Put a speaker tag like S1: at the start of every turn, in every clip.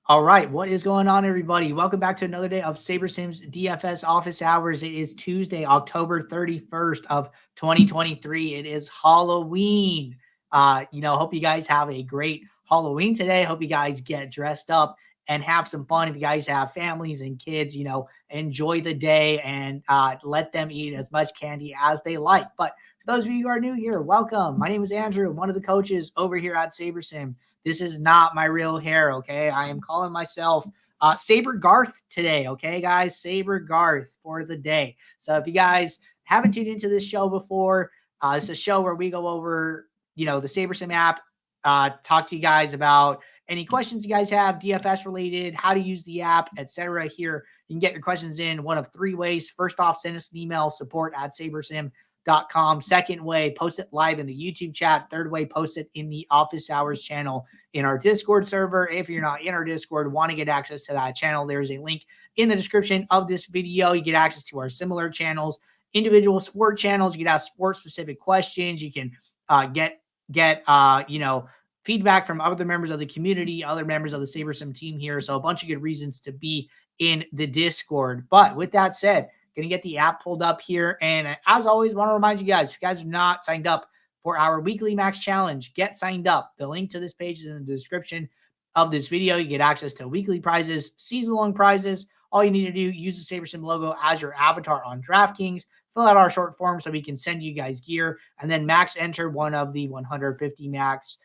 S1: All right, what is going on, everybody? Welcome back to another day of SaberSim's DFS office hours. It is Tuesday, October 31st of 2023. It is Halloween. Hope you guys have a great Halloween today. Hope you guys get dressed up and have some fun. If you guys have families and kids, enjoy the day and let them eat as much candy as they like. But for those of you who are new here, welcome. My name is Andrew, one of the coaches over here at SaberSim. This is not my real hair, okay? I am calling myself Saber Garth today, okay, guys? Saber Garth for the day. So if you guys haven't tuned into this show before, it's a show where we go over, the SaberSim app, talk to you guys about any questions you guys have, DFS related, how to use the app, etc. Here, you can get your questions in one of three ways. First off, send us an email, support@sabersim.com. Second way, post it live in the YouTube chat. Third way, post it in the office hours channel in our Discord server. If you're not in our Discord, want to get access to that channel, there's a link in the description of this video. You get access to our similar channels, individual sport channels. You can ask sport specific questions. You can get feedback from other members of the community, other members of the SaberSim team here. So a bunch of good reasons to be in the Discord. But with that said, going to get the app pulled up here. And as always, want to remind you guys, if you guys are not signed up for our weekly max challenge, get signed up. The link to this page is in the description of this video. You get access to weekly prizes, season-long prizes. All you need to do, use the SaberSim logo as your avatar on DraftKings. Fill out our short form so we can send you guys gear. And then max enter one of the 150 max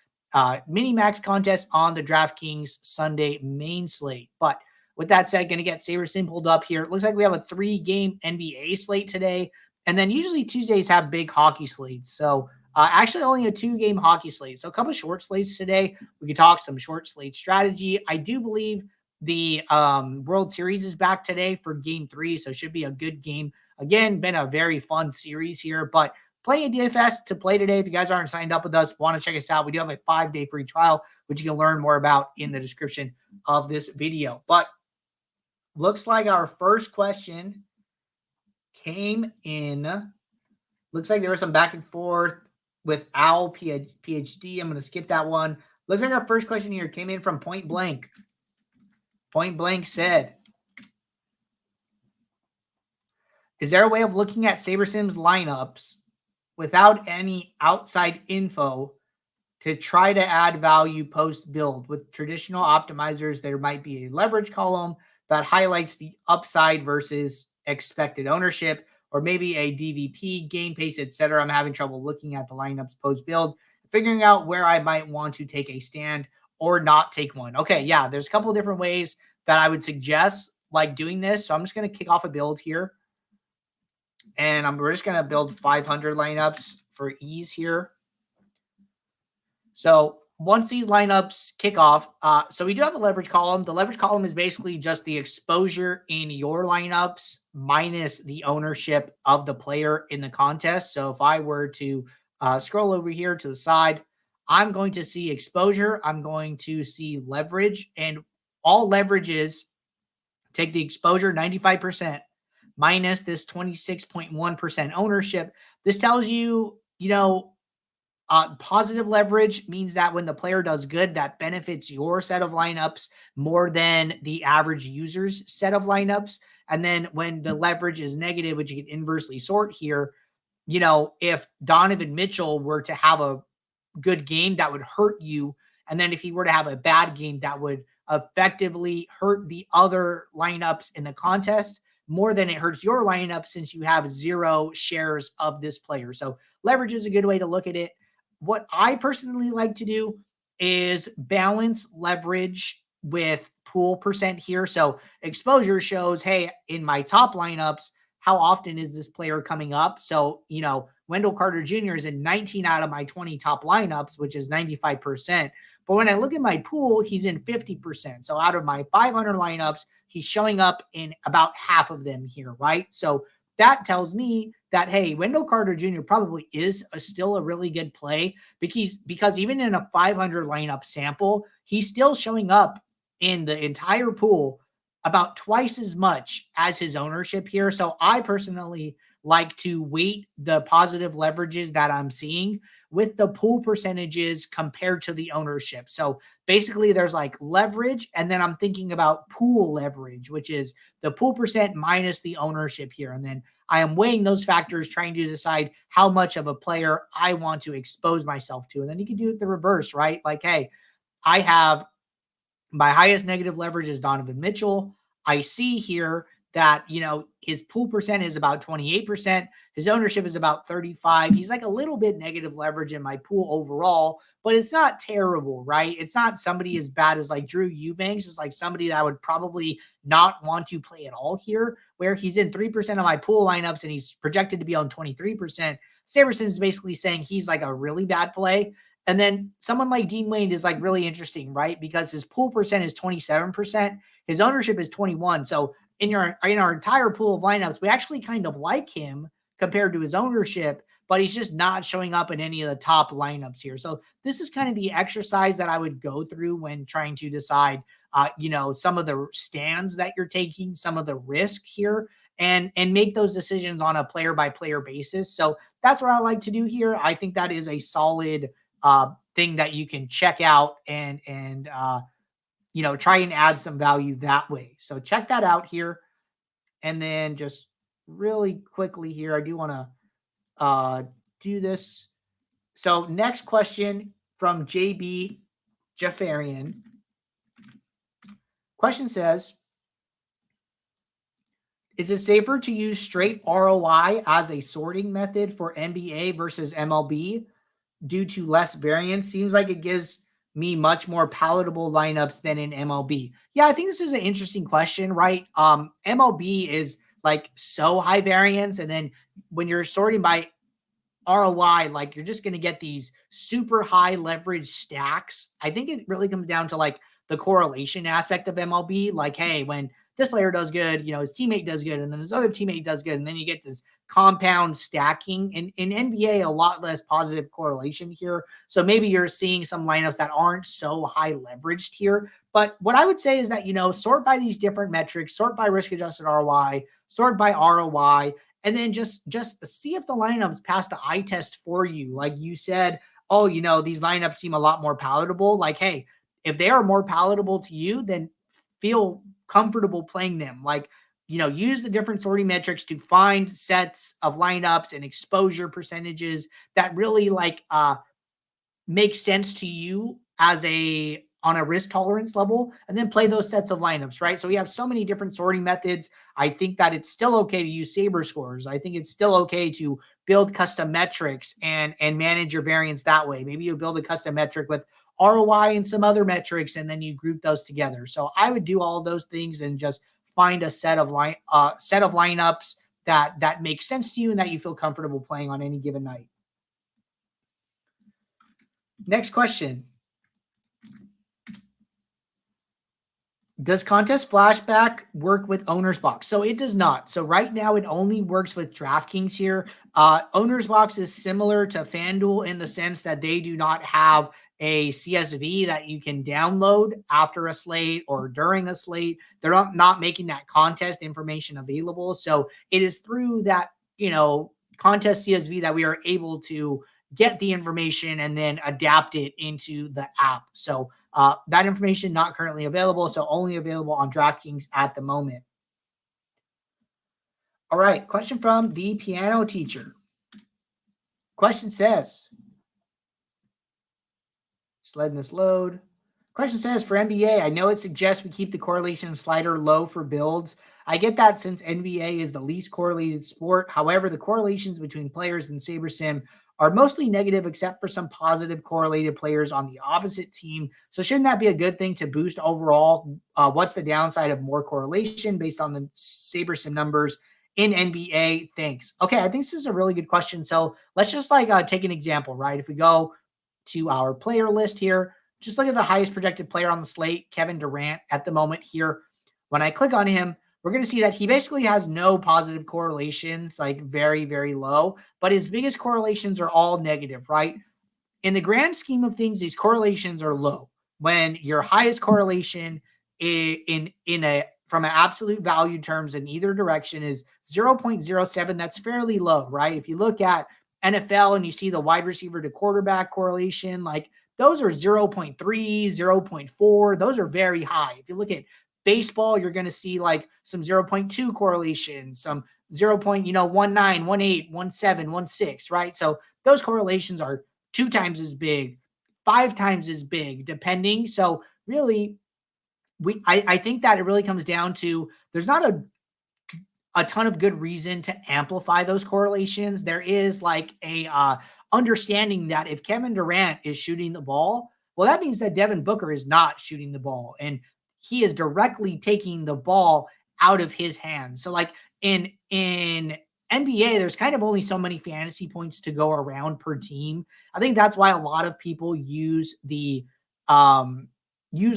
S1: mini max contests on the DraftKings Sunday main slate. But with that said, going to get SaberSim pulled up here. It looks like we have a 3-game NBA slate today. And then usually Tuesdays have big hockey slates. So actually only a 2-game hockey slate. So a couple of short slates today. We can talk some short slate strategy. I do believe the World Series is back today for game 3. So it should be a good game. Again, been a very fun series here. But plenty of DFS to play today. If you guys aren't signed up with us, want to check us out, we do have a 5-day free trial, which you can learn more about in the description of this video. But looks like our first question came in. Looks like there was some back and forth with Owl PhD. I'm going to skip that one. Looks like our first question here came in from Point Blank. Point Blank said, is there a way of looking at SaberSim's lineups without any outside info to try to add value post-build? With traditional optimizers, there might be a leverage column that highlights the upside versus expected ownership, or maybe a DVP, game pace, etc. I'm having trouble looking at the lineups post-build, figuring out where I might want to take a stand or not take one. Okay, yeah, there's a couple of different ways that I would suggest like doing this. So I'm just going to kick off a build here. And we're just going to build 500 lineups for ease here. So once these lineups kick off, so we do have a leverage column. The leverage column is basically just the exposure in your lineups minus the ownership of the player in the contest. So if I were to scroll over here to the side, I'm going to see exposure. I'm going to see leverage, and all leverages take the exposure 95% minus this 26.1% ownership. This tells you, positive leverage means that when the player does good, that benefits your set of lineups more than the average user's set of lineups. And then when the leverage is negative, which you can inversely sort here, if Donovan Mitchell were to have a good game, that would hurt you. And then if he were to have a bad game, that would effectively hurt the other lineups in the contest more than it hurts your lineup, since you have 0 shares of this player. So leverage is a good way to look at it. What I personally like to do is balance leverage with pool percent here. So exposure shows, hey, in my top lineups, how often is this player coming up? So, Wendell Carter Jr. is in 19 out of my 20 top lineups, which is 95%. But when I look at my pool, he's in 50%. So out of my 500 lineups, he's showing up in about half of them here, right? So that tells me that, hey, Wendell Carter Jr. probably is still a really good play, because even in a 500 lineup sample, he's still showing up in the entire pool about twice as much as his ownership here. So I personally like to weight the positive leverages that I'm seeing with the pool percentages compared to the ownership. So basically there's like leverage, and then I'm thinking about pool leverage, which is the pool percent minus the ownership here. And then I am weighing those factors, trying to decide how much of a player I want to expose myself to. And then you can do it the reverse, right? Like, hey, I have my highest negative leverage is Donovan Mitchell. I see here that, his pool percent is about 28%. His ownership is about 35. He's like a little bit negative leverage in my pool overall, but it's not terrible, right? It's not somebody as bad as like Drew Eubanks. It's like somebody that I would probably not want to play at all here, where he's in 3% of my pool lineups and he's projected to be on 23%. SaberSim is basically saying he's like a really bad play. And then someone like Dean Wade is like really interesting, right? Because his pool percent is 27%. His ownership is 21. So in our entire pool of lineups, we actually kind of like him compared to his ownership, but he's just not showing up in any of the top lineups here. So this is kind of the exercise that I would go through when trying to decide, some of the stands that you're taking, some of the risk here, and make those decisions on a player by player basis. So that's what I like to do here. I think that is a solid thing that you can check out and try and add some value that way. So check that out here. And then just really quickly here, I do want to do this. So next question from JB Jafarian. Question says, is it safer to use straight ROI as a sorting method for NBA versus MLB due to less variance? Seems like it gives me much more palatable lineups than in MLB. Yeah, I think this is an interesting question, right? MLB is like so high variance, and then when you're sorting by ROI, like you're just going to get these super high leverage stacks. I think it really comes down to like the correlation aspect of MLB. Like, hey, when this player does good, his teammate does good, and then his other teammate does good, and then you get this compound stacking. In NBA, a lot less positive correlation here. So maybe you're seeing some lineups that aren't so high leveraged here. But what I would say is that, sort by these different metrics, sort by risk-adjusted ROI, sort by ROI, and then just see if the lineups pass the eye test for you. Like you said, oh, these lineups seem a lot more palatable. Like, hey, if they are more palatable to you, then feel comfortable playing them. Like, use the different sorting metrics to find sets of lineups and exposure percentages that really make sense to you as on a risk tolerance level, and then play those sets of lineups, right? So we have so many different sorting methods. I think that it's still okay to use Saber scores. I think it's still okay to build custom metrics and manage your variance that way. Maybe you build a custom metric with ROI and some other metrics, and then you group those together. So I would do all those things and just find a set of lineups that make sense to you and that you feel comfortable playing on any given night. Next question. Does Contest Flashback work with OwnersBox? So it does not. So right now it only works with DraftKings here. OwnersBox is similar to FanDuel in the sense that they do not have a CSV that you can download after a slate or during a slate. They're not making that contest information available. So it is through that, contest CSV that we are able to get the information and then adapt it into the app. So that information not currently available, so only available on DraftKings at the moment. All right, question from the piano teacher. Question says, just letting this load. Question says, for NBA, I know it suggests we keep the correlation slider low for builds. I get that since NBA is the least correlated sport. However, the correlations between players in SaberSim are mostly negative except for some positive correlated players on the opposite team. So shouldn't that be a good thing to boost overall? What's the downside of more correlation based on the SaberSim numbers in NBA? Thanks. Okay, I think this is a really good question. So let's just take an example, right? If we go to our player list here, just look at the highest projected player on the slate, Kevin Durant, at the moment here. When I click on him, we're going to see that he basically has no positive correlations, like very, very low, but his biggest correlations are all negative, right? In the grand scheme of things, these correlations are low. When your highest correlation in a from an absolute value terms in either direction is 0.07. That's fairly low, right? If you look at NFL and you see the wide receiver to quarterback correlation, like those are 0.3, 0.4. Those are very high. If you look at baseball, you're going to see like some 0.2 correlation, some 0.19, 18, 17, 16, right? So those correlations are 2 times as big, 5 times as big, depending. So really, I think that it really comes down to there's not a ton of good reason to amplify those correlations. There is like a understanding that if Kevin Durant is shooting the ball, well, that means that Devin Booker is not shooting the ball, and he is directly taking the ball out of his hands. So like in NBA, there's kind of only so many fantasy points to go around per team. I think that's why a lot of people use the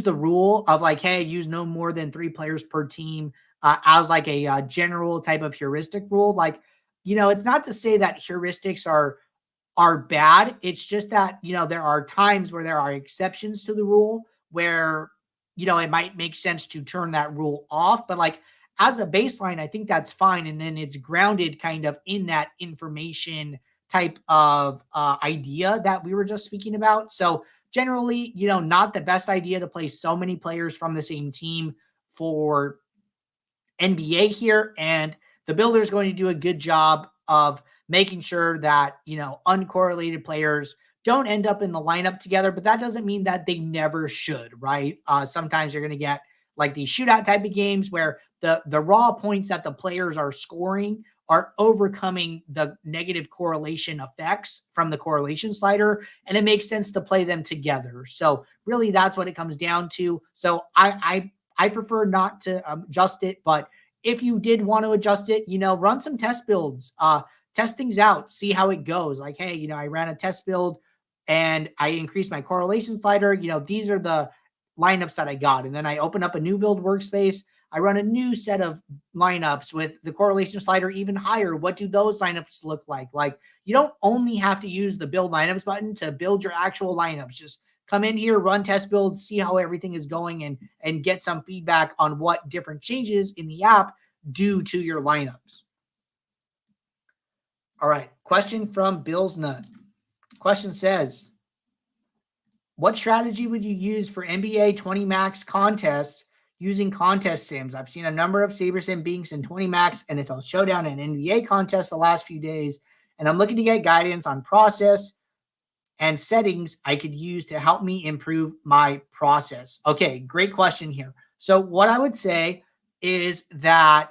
S1: rule of like, hey, use no more than 3 players per team as like a general type of heuristic rule. Like, it's not to say that heuristics are bad. It's just that, there are times where there are exceptions to the rule where, it might make sense to turn that rule off. But like as a baseline, I think that's fine. And then it's grounded kind of in that information type of idea that we were just speaking about. So generally, not the best idea to play so many players from the same team for NBA here. And the builder is going to do a good job of making sure that, uncorrelated players don't end up in the lineup together, but that doesn't mean that they never should, right? Sometimes you're going to get like these shootout type of games where the raw points that the players are scoring are overcoming the negative correlation effects from the correlation slider, and it makes sense to play them together. So really that's what it comes down to. So I prefer not to adjust it, but if you did want to adjust it, run some test builds, test things out, see how it goes. Like, hey, I ran a test build and I increased my correlation slider. These are the lineups that I got. And then I open up a new build workspace. I run a new set of lineups with the correlation slider even higher. What do those lineups look like? Like, you don't only have to use the build lineups button to build your actual lineups. Just come in here, run test builds, see how everything is going, and get some feedback on what different changes in the app do to your lineups. All right. Question from Bill's Nut. Question says, what strategy would you use for NBA 20 max contests using contest sims? I've seen a number of SaberSim binks and 20 max NFL showdown and NBA contests the last few days, and I'm looking to get guidance on process and settings I could use to help me improve my process. Okay, great question here. So what I would say is that,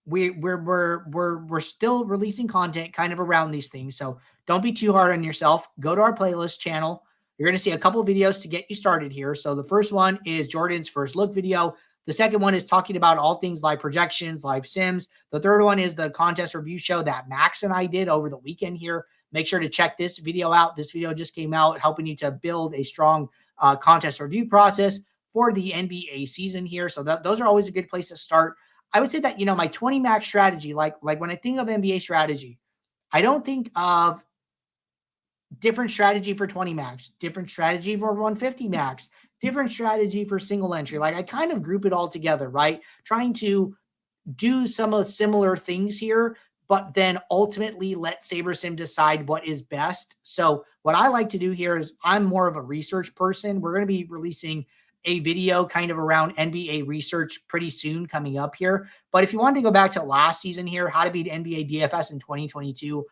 S1: we're still releasing content kind of around these things. So don't be too hard on yourself. Go to our playlist channel. You're going to see a couple of videos to get you started here. So the first one is Jordan's first look video. The second one is talking about all things live projections, live sims. The third one is the contest review show that Max and I did over the weekend here. Make sure to check this video out. This video just came out helping you to build a strong contest review process for the NBA season here. So those are always a good place to start. I would say that, my 20 max strategy, like when I think of NBA strategy, I don't think of different strategy for 20 max, different strategy for 150 max, different strategy for single entry. Like I kind of group it all together, right? Trying to do some of similar things here, but then ultimately let SaberSim decide what is best. So what I like to do here is I'm more of a research person. We're going to be releasing a video kind of around NBA research pretty soon coming up here. But if you wanted to go back to last season here, how to beat NBA DFS in 2022,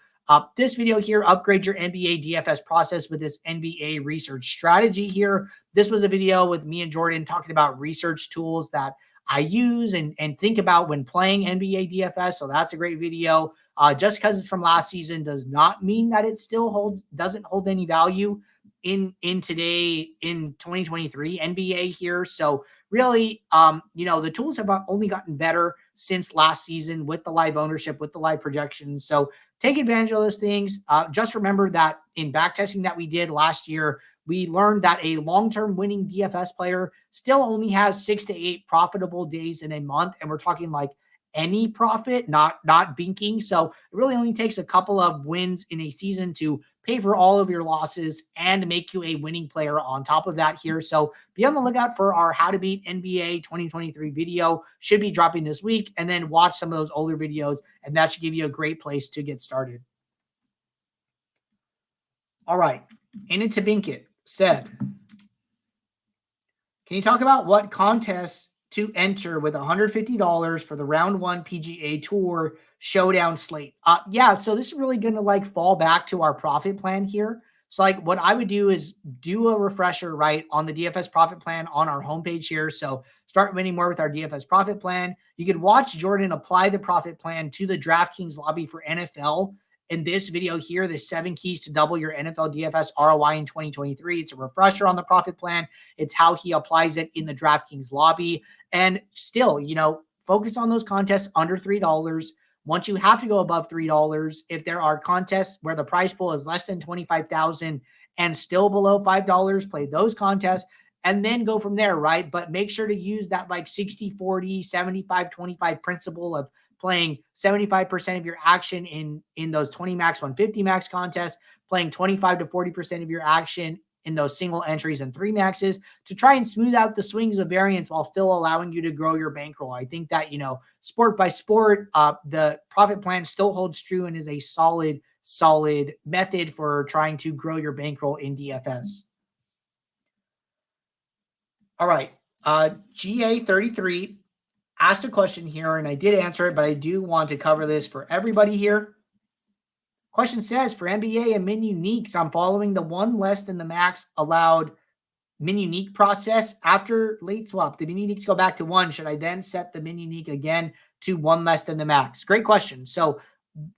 S1: this video here, upgrade your NBA DFS process with this NBA research strategy here. This was a video with me and Jordan talking about research tools that I use and think about when playing NBA DFS. So that's a great video. Just because it's from last season does not mean that it still doesn't hold any value in today, in 2023 NBA here. So really, the tools have only gotten better since last season with the live ownership, with the live projections. So take advantage of those things. Just remember that in backtesting that we did last year, we learned that a long-term winning DFS player still only has 6 to 8 profitable days in a month. And we're talking like any profit, not binking. So it really only takes a couple of wins in a season to pay for all of your losses and make you a winning player on top of that here. So be on the lookout for our How to Beat NBA 2023 video. Should be dropping this week, and then watch some of those older videos, and that should give you a great place to get started. All right. Into Binkit said, can you talk about what contests to enter with $150 for the round 1 PGA Tour showdown slate? Yeah, so this is really going to like fall back to our profit plan here. So like what I would do is do a refresher, right, on the DFS profit plan on our homepage here. So start winning more with our DFS profit plan. You could watch Jordan apply the profit plan to the DraftKings lobby for NFL in this video here, the 7 keys to double your NFL DFS ROI in 2023. It's a refresher on the profit plan. It's how he applies it in the DraftKings lobby. And still, you know, focus on those contests under $3. Once you have to go above $3, if there are contests where the prize pool is less than $25,000 and still below $5, play those contests and then go from there, right? But make sure to use that like 60-40, 75-25 principle of playing 75% of your action in those 20 max, 150 max contests, playing 25 to 40% of your action in those single entries and 3 maxes to try and smooth out the swings of variance while still allowing you to grow your bankroll. I think that, you know, sport by sport, the profit plan still holds true and is a solid method for trying to grow your bankroll in DFS. All right. GA33 asked a question here, and I did answer it, but I do want to cover this for everybody here. Question says, for NBA and min uniques, I'm following the 1 less than the max allowed min unique process after late swap. The min uniques go back to 1. Should I then set the min unique again to 1 less than the max? Great question. So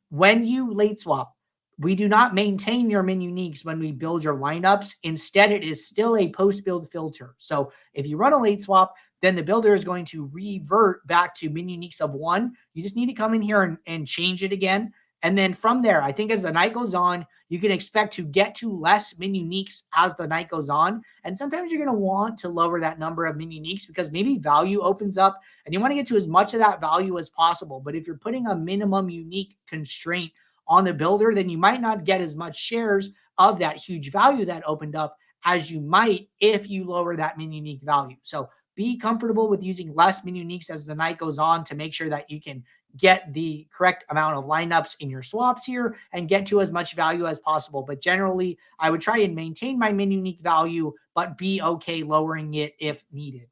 S1: when you late swap, we do not maintain your min uniques when we build your lineups. Instead, it is still a post-build filter. So if you run a late swap, then the builder is going to revert back to min uniques of 1. You just need to come in here and change it again. And then from there, I think as the night goes on, you can expect to get to less min uniques as the night goes on. And sometimes you're going to want to lower that number of min uniques because maybe value opens up and you want to get to as much of that value as possible. But if you're putting a minimum unique constraint on the builder, then you might not get as much shares of that huge value that opened up as you might if you lower that min unique value. So be comfortable with using less min uniques as the night goes on to make sure that you can get the correct amount of lineups in your swaps here and get to as much value as possible. But generally, I would try and maintain my min unique value, but be okay lowering it if needed.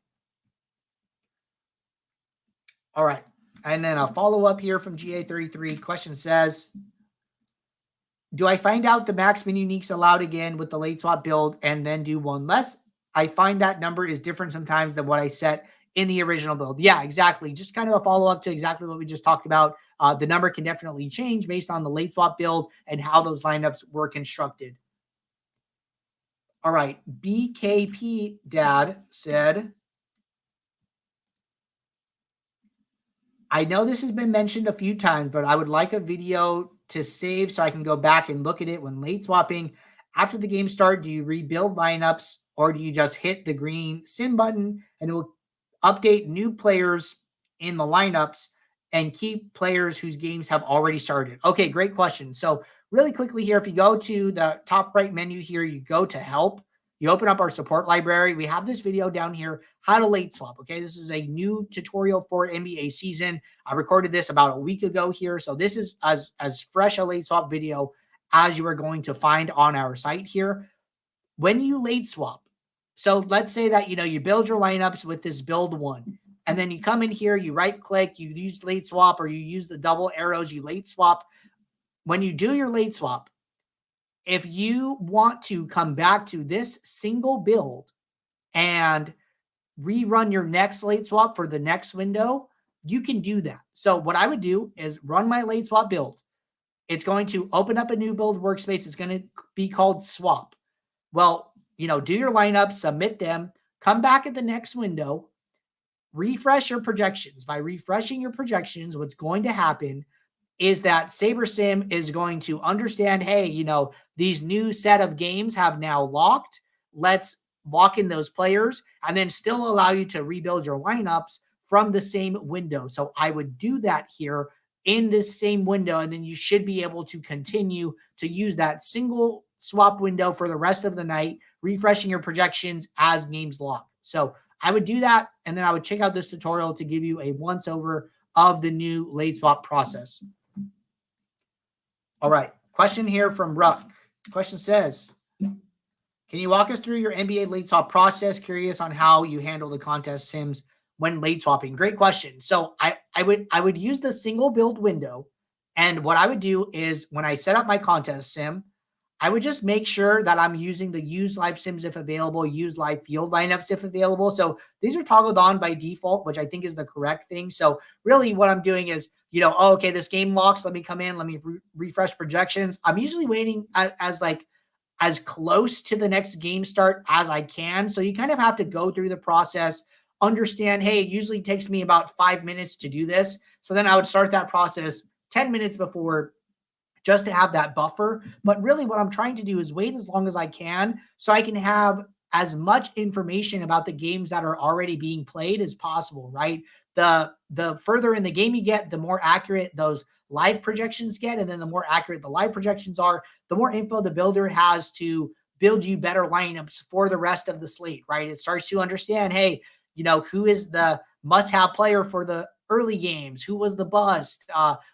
S1: All right. And then a follow-up here from GA33. Question says, do I find out the max min uniques allowed again with the late swap build and then do 1 less? I find that number is different sometimes than what I set in the original build. Yeah, exactly. Just kind of a follow-up to exactly what we just talked about. The number can definitely change based on the late swap build and how those lineups were constructed. All right. BKP Dad said, I know this has been mentioned a few times, but I would like a video to save so I can go back and look at it when late swapping. After the game start, do you rebuild lineups or do you just hit the green sim button and it will update new players in the lineups and keep players whose games have already started? Okay, great question. So really quickly here, if you go to the top right menu here, you go to help, you open up our support library. We have this video down here, how to late swap. Okay, this is a new tutorial for NBA season. I recorded this about a week ago here. So this is as fresh a late swap video as you are going to find on our site here. When you late swap, so let's say that, you know, you build your lineups with this build 1, and then you come in here, you right click, you use late swap, or you use the double arrows, you late swap. When you do your late swap, if you want to come back to this single build and rerun your next late swap for the next window, you can do that. So what I would do is run my late swap build. It's going to open up a new build workspace. It's going to be called swap. Well, you know, do your lineups, submit them, come back at the next window, refresh your projections. By refreshing your projections, what's going to happen is that SaberSim is going to understand, hey, you know, these new set of games have now locked. Let's lock in those players and then still allow you to rebuild your lineups from the same window. So I would do that here in this same window, and then you should be able to continue to use that single swap window for the rest of the night, refreshing your projections as games log. So I would do that, and then I would check out this tutorial to give you a once over of the new late swap process. All right, question here from Ruck. Question says, can you walk us through your NBA late swap process? Curious on how you handle the contest sims when late swapping. Great question. So I would use the single build window, and what I would do is when I set up my contest sim, I would just make sure that I'm using the use live sims if available, use live field lineups if available. So these are toggled on by default, which I think is the correct thing. So really what I'm doing is, oh, okay, this game locks. Let me come in. Let me refresh projections. I'm usually waiting as close to the next game start as I can. So you kind of have to go through the process, understand, hey, it usually takes me about 5 minutes to do this. So then I would start that process 10 minutes before, just to have that buffer. But really what I'm trying to do is wait as long as I can so I can have as much information about the games that are already being played as possible, right? The further in the game you get, the more accurate those live projections get. And then the more accurate the live projections are, the more info the builder has to build you better lineups for the rest of the slate, right? It starts to understand, hey, who is the must-have player for the early games? Who was the bust?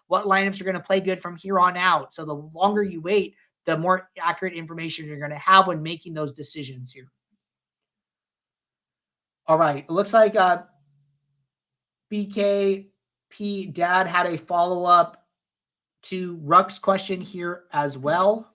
S1: What lineups are going to play good from here on out? So the longer you wait, the more accurate information you're going to have when making those decisions here. All right. It looks like BKP Dad had a follow-up to Ruck's question here as well.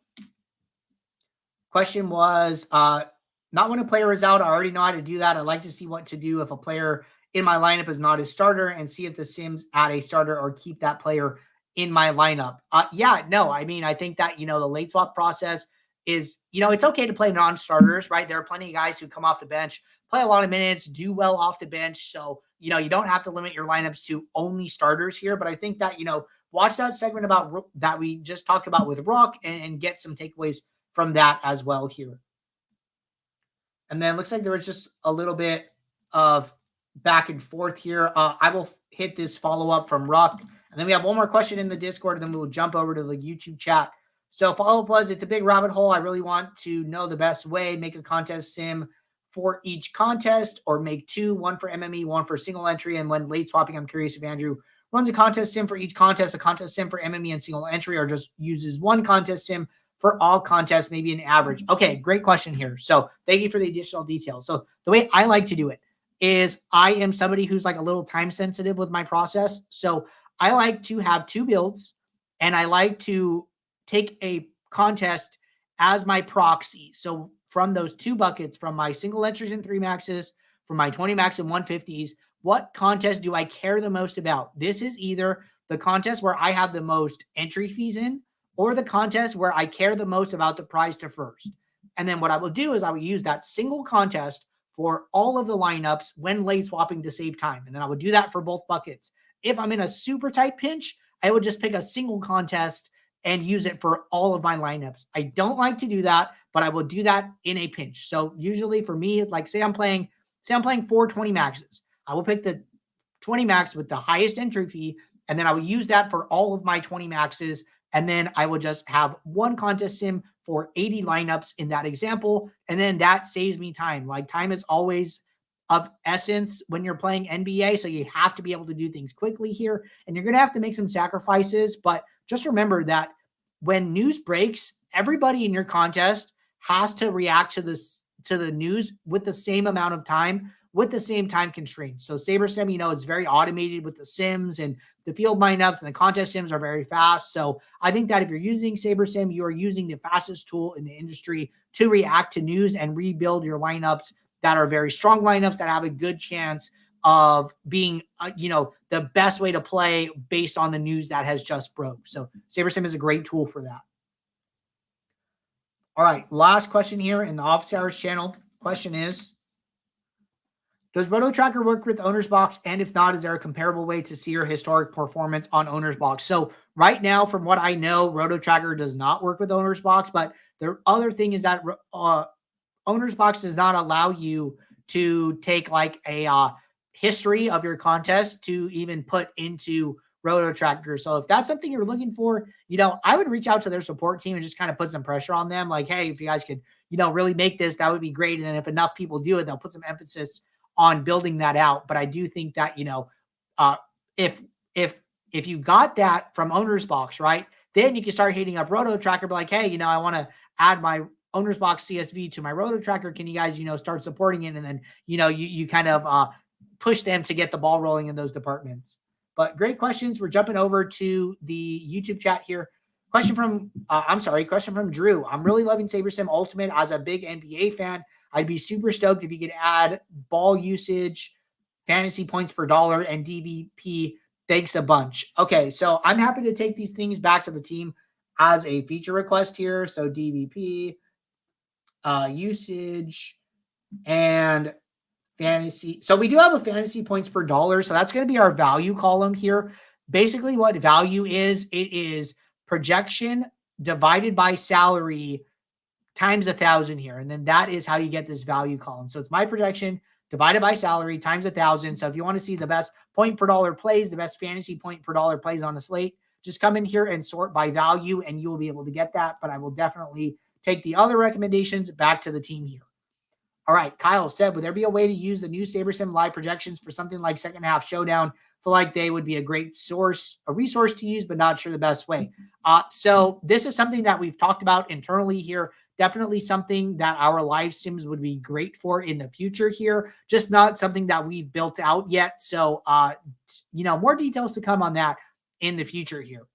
S1: Question was, not when a player is out. I already know how to do that. I'd like to see what to do if a player in my lineup is not a starter and see if the sims add a starter or keep that player in my lineup. I think that, the late swap process is, it's okay to play non-starters, right? There are plenty of guys who come off the bench, play a lot of minutes, do well off the bench. So, you don't have to limit your lineups to only starters here. But I think that, watch that segment about that we just talked about with Rock and get some takeaways from that as well here. And then looks like there was just a little bit of back and forth here. I will hit this follow-up from Ruck. And then we have one more question in the Discord, and then we'll jump over to the YouTube chat. So follow-up was, it's a big rabbit hole. I really want to know the best way. Make a contest sim for each contest, or make two, one for MME, one for single entry. And when late swapping, I'm curious if Andrew runs a contest sim for each contest, a contest sim for MME and single entry, or just uses one contest sim for all contests, maybe an average. Okay, great question here. So thank you for the additional details. So the way I like to do it is I am somebody who's like a little time sensitive with my process. So I like to have two builds, and I like to take a contest as my proxy. So from those two buckets, from my single entries and 3 maxes, from my 20 max and 150s, what contest do I care the most about? This is either the contest where I have the most entry fees in, or the contest where I care the most about the prize to first. And then what I will do is I will use that single contest for all of the lineups when late swapping to save time. And then I would do that for both buckets. If I'm in a super tight pinch, I would just pick a single contest and use it for all of my lineups. I don't like to do that, but I will do that in a pinch. So usually for me, like say I'm playing 420 maxes. I will pick the 20 max with the highest entry fee, and then I will use that for all of my 20 maxes. And then I will just have one contest sim for 80 lineups in that example. And then that saves me time. Like, time is always of essence when you're playing NBA. So you have to be able to do things quickly here, and you're going to have to make some sacrifices. But just remember that when news breaks, everybody in your contest has to react to the news with the same amount of time, with the same time constraints. So SaberSim, is very automated with the sims, and the field lineups and the contest sims are very fast. So I think that if you're using SaberSim, you are using the fastest tool in the industry to react to news and rebuild your lineups that are very strong lineups that have a good chance of being, the best way to play based on the news that has just broke. So SaberSim is a great tool for that. All right, last question here in the Office Hours channel. Question is, does Roto Tracker work with OwnersBox? And if not, is there a comparable way to see your historic performance on OwnersBox? So right now, from what I know, Roto Tracker does not work with OwnersBox, but the other thing is that OwnersBox does not allow you to take like a history of your contest to even put into Roto Tracker. So if that's something you're looking for, I would reach out to their support team and just kind of put some pressure on them. Like, hey, if you guys could, really make this, that would be great. And then if enough people do it, they'll put some emphasis on building that out. But I do think that, if you got that from OwnersBox, right, then you can start hitting up Roto Tracker, be like, hey, I want to add my OwnersBox CSV to my Roto Tracker. Can you guys, start supporting it? And then, you kind of push them to get the ball rolling in those departments. But great questions. We're jumping over to the YouTube chat here. Question from Drew. I'm really loving SaberSim Ultimate as a big NBA fan. I'd be super stoked if you could add ball usage, fantasy points per dollar, and DVP. Thanks a bunch. Okay, so I'm happy to take these things back to the team as a feature request here. So DVP, usage, and fantasy. So we do have a fantasy points per dollar. So that's going to be our value column here. Basically what value is, it is projection divided by salary times 1,000 here. And then that is how you get this value column. So it's my projection divided by salary times 1,000. So if you want to see the best point per dollar plays, the best fantasy point per dollar plays on a slate, just come in here and sort by value and you will be able to get that. But I will definitely take the other recommendations back to the team here. All right, Kyle said, would there be a way to use the new SaberSim live projections for something like second half showdown? Feel like they would be a great resource to use, but not sure the best way. So this is something that we've talked about internally here. Definitely something that our live sims would be great for in the future here. Just not something that we've built out yet. So, more details to come on that in the future here.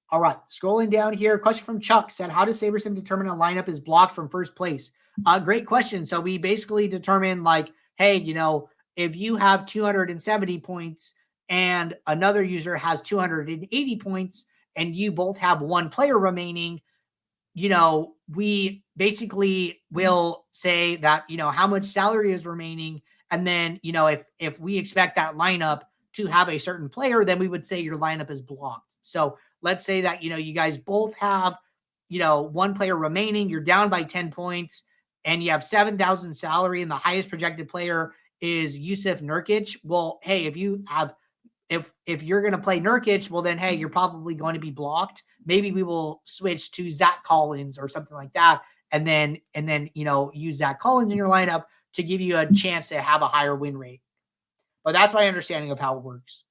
S1: All right, scrolling down here. Question from Chuck said, how does SaberSim determine a lineup is blocked from first place? Great question. So we basically determine like, hey, if you have 270 points and another user has 280 points and you both have one player remaining, we basically will say that, how much salary is remaining. And then, if we expect that lineup to have a certain player, then we would say your lineup is blocked. So let's say that, you guys both have, one player remaining, you're down by 10 points and you have 7,000 salary and the highest projected player is Yusuf Nurkic. Well, hey, if you're going to play Nurkic, well then, hey, you're probably going to be blocked. Maybe we will switch to Zach Collins or something like that. And then, use Zach Collins in your lineup to give you a chance to have a higher win rate. But that's my understanding of how it works.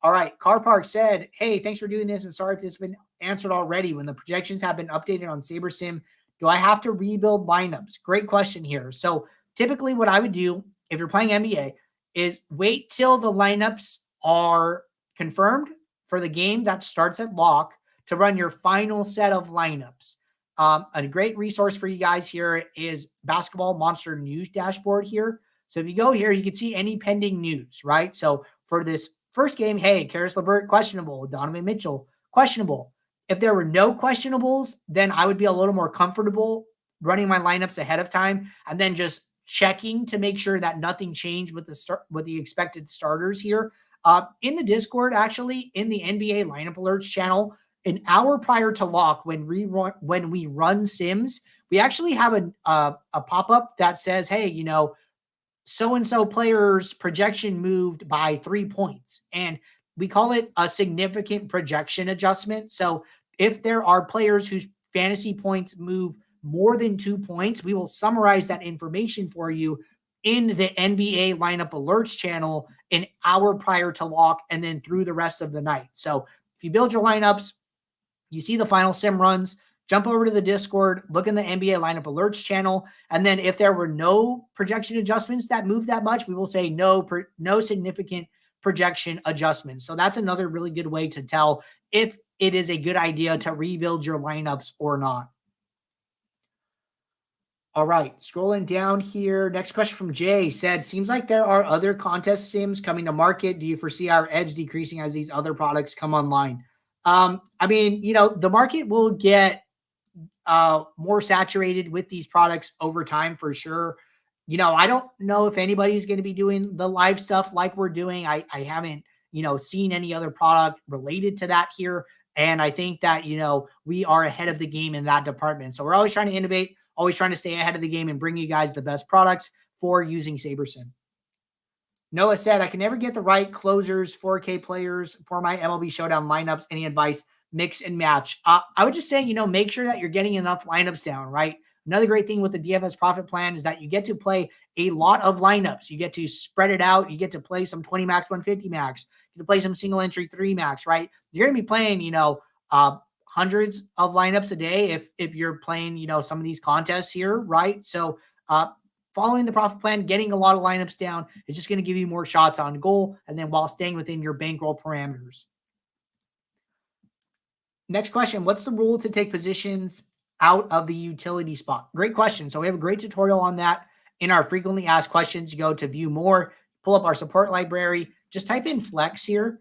S1: All right. Car Park said, hey, thanks for doing this. And sorry if this has been answered already. When the projections have been updated on SaberSim, do I have to rebuild lineups? Great question here. So typically what I would do if you're playing NBA is wait till the lineups are confirmed for the game that starts at lock to run your final set of lineups. A great resource for you guys here is Basketball Monster News dashboard here. So if you go here, you can see any pending news, right? So for this first game, hey, Karis LeVert, questionable. Donovan Mitchell, questionable. If there were no questionables, then I would be a little more comfortable running my lineups ahead of time and then just checking to make sure that nothing changed with the expected starters here. In the Discord, actually, in the NBA lineup alerts channel, an hour prior to lock, when we run sims, we actually have a pop-up that says, hey, so-and-so player's projection moved by 3 points. And we call it a significant projection adjustment. So if there are players whose fantasy points move more than 2 points, we will summarize that information for you in the NBA lineup alerts channel an hour prior to lock and then through the rest of the night. So if you build your lineups, you see the final sim runs, jump over to the Discord, look in the NBA lineup alerts channel. And then if there were no projection adjustments that moved that much, we will say no significant projection adjustments. So that's another really good way to tell if it is a good idea to rebuild your lineups or not. All right, scrolling down here. Next question from Jay said, seems like there are other contest sims coming to market. Do you foresee our edge decreasing as these other products come online? I mean, the market will get more saturated with these products over time for sure. I don't know if anybody's going to be doing the live stuff like we're doing. I haven't, seen any other product related to that here. And I think that, we are ahead of the game in that department. So we're always trying to innovate, always trying to stay ahead of the game and bring you guys the best products for using SaberSim. Noah said, I can never get the right closers, 4K players for my MLB Showdown lineups. Any advice? Mix and match. I would just say, make sure that you're getting enough lineups down, right? Another great thing with the DFS profit plan is that you get to play a lot of lineups. You get to spread it out. You get to play some 20 max, 150 max. You can play some single entry 3 max, right? You're going to be playing, hundreds of lineups a day if you're playing, some of these contests here, right? So following the profit plan, getting a lot of lineups down is just going to give you more shots on goal, and then while staying within your bankroll parameters. Next question, what's the rule to take positions out of the utility spot? Great question. So we have a great tutorial on that in our frequently asked questions. You go to view more, pull up our support library, just type in flex here,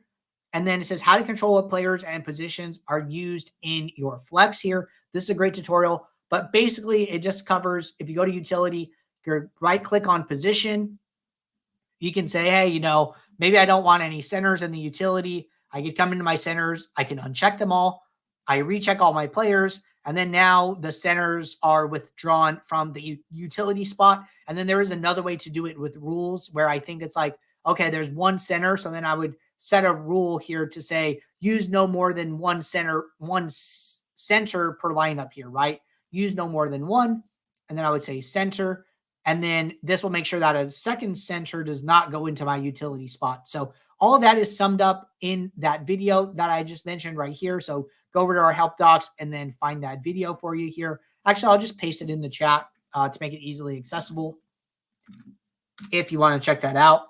S1: and then it says how to control what players and positions are used in your flex here. This is a great tutorial, but basically it just covers, if you go to utility, you right click on position. You can say, hey, maybe I don't want any centers in the utility. I could come into my centers. I can uncheck them all. I recheck all my players. And then now the centers are withdrawn from the utility spot. And then there is another way to do it with rules where I think it's like, okay, there's one center. So then I would set a rule here to say use no more than one center per lineup here, right? Use no more than one. And then I would say center. And then this will make sure that a second center does not go into my utility spot. So all of that is summed up in that video that I just mentioned right here. So go over to our help docs and then find that video for you here. Actually, I'll just paste it in the chat to make it easily accessible if you want to check that out.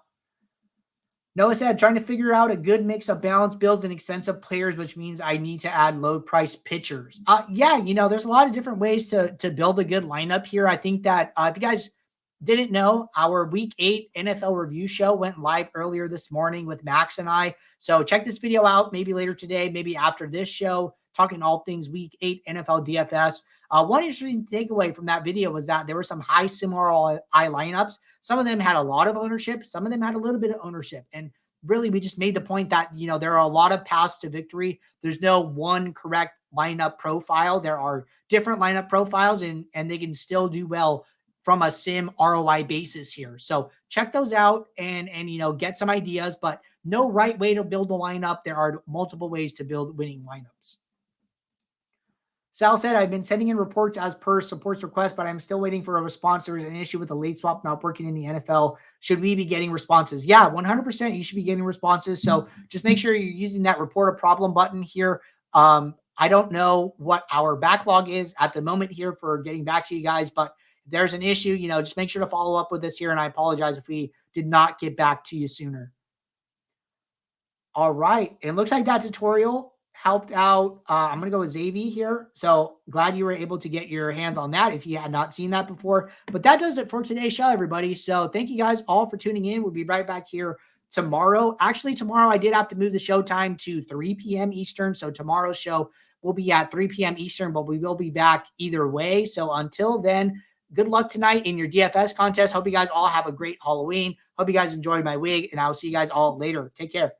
S1: Noah said, trying to figure out a good mix of balanced builds and expensive players, which means I need to add low price pitchers. Yeah, there's a lot of different ways to build a good lineup here. I think that if you guys didn't know, our Week 8 NFL review show went live earlier this morning with Max and I. So check this video out maybe later today, maybe after this show, talking all things Week 8 NFL DFS. One interesting takeaway from that video was that there were some high sim ROI lineups. Some of them had a lot of ownership. Some of them had a little bit of ownership. And really, we just made the point that, there are a lot of paths to victory. There's no one correct lineup profile. There are different lineup profiles, and they can still do well from a sim ROI basis here. So check those out and get some ideas, but no right way to build a lineup. There are multiple ways to build winning lineups. Sal said, I've been sending in reports as per support's request, but I'm still waiting for a response. There was an issue with the late swap not working in the NFL. Should we be getting responses? Yeah, 100% you should be getting responses. So just make sure you're using that report a problem button here. I don't know what our backlog is at the moment here for getting back to you guys, but if there's an issue, just make sure to follow up with us here. And I apologize if we did not get back to you sooner. All right. It looks like that tutorial helped out. I'm going to go with Xavi here. So glad you were able to get your hands on that if you had not seen that before. But that does it for today's show, everybody. So thank you guys all for tuning in. We'll be right back here tomorrow. Actually, tomorrow I did have to move the show time to 3 p.m. Eastern. So tomorrow's show will be at 3 p.m. Eastern, but we will be back either way. So until then, good luck tonight in your DFS contest. Hope you guys all have a great Halloween. Hope you guys enjoyed my wig, and I will see you guys all later. Take care.